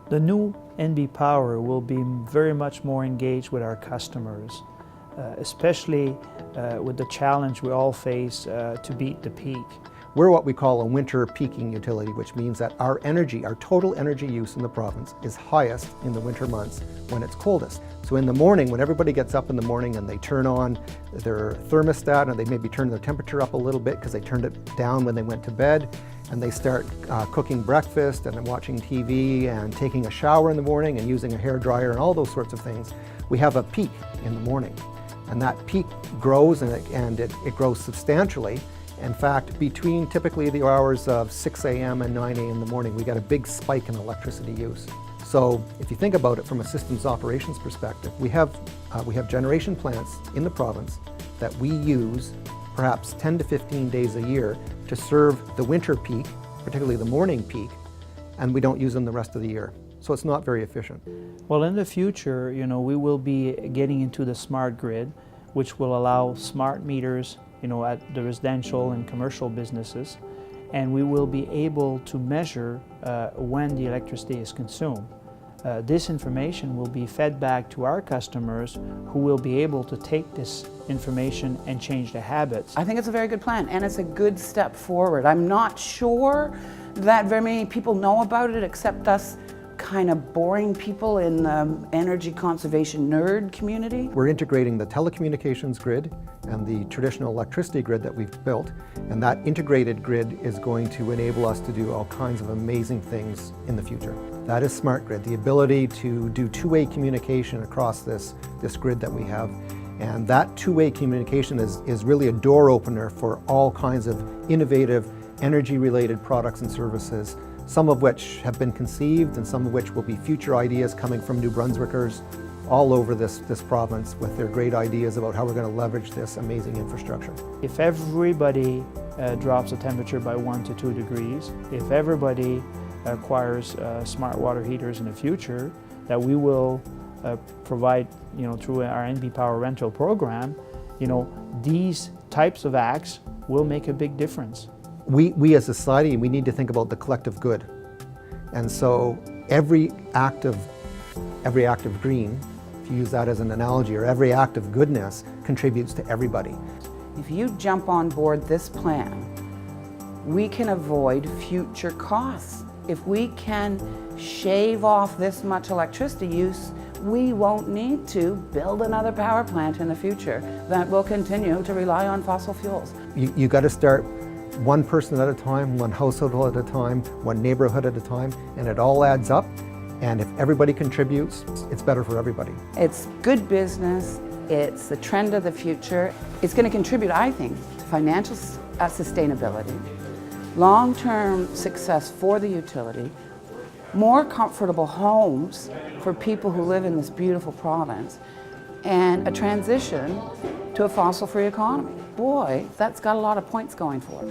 The new NB Power will be very much more engaged with our customers, especially with the challenge we all face to beat the peak. We're what we call a winter peaking utility, which means that our total energy use in the province is highest in the winter months when it's coldest. So in the morning, when everybody gets up in the morning and they turn on their thermostat and they maybe turn their temperature up a little bit because they turned it down when they went to bed, and they start cooking breakfast and then watching TV and taking a shower in the morning and using a hairdryer and all those sorts of things, we have a peak in the morning. And that peak grows and it grows substantially. In fact, between typically the hours of 6 a.m. and 9 a.m. in the morning, we get a big spike in electricity use. So if you think about it from a systems operations perspective, we have generation plants in the province that we use perhaps 10 to 15 days a year to serve the winter peak, particularly the morning peak, and we don't use them the rest of the year. So it's not very efficient. Well, in the future, we will be getting into the smart grid, which will allow smart meters, at the residential and commercial businesses, and we will be able to measure when the electricity is consumed. This information will be fed back to our customers, who will be able to take this information and change their habits. I think it's a very good plan, and it's a good step forward. I'm not sure that very many people know about it except us kind of boring people in the energy conservation nerd community. We're integrating the telecommunications grid and the traditional electricity grid that we've built, and that integrated grid is going to enable us to do all kinds of amazing things in the future. That is smart grid, the ability to do two-way communication across this grid that we have. And that two-way communication is really a door opener for all kinds of innovative energy-related products and services, some of which have been conceived and some of which will be future ideas coming from New Brunswickers all over this province with their great ideas about how we're going to leverage this amazing infrastructure. If everybody drops the temperature by 1 to 2 degrees, if everybody acquires smart water heaters in the future, that we will provide through our NB Power rental program, these types of acts will make a big difference. We as a society, we need to think about the collective good. And so every act of green, if you use that as an analogy, or every act of goodness contributes to everybody. If you jump on board this plan, we can avoid future costs. If we can shave off this much electricity use, we won't need to build another power plant in the future that will continue to rely on fossil fuels. You got to start one person at a time, one household at a time, one neighborhood at a time, and it all adds up. And if everybody contributes, it's better for everybody. It's good business. It's the trend of the future. It's going to contribute, I think, to financial sustainability, long-term success for the utility, more comfortable homes for people who live in this beautiful province, and a transition to a fossil-free economy. Boy, that's got a lot of points going for it.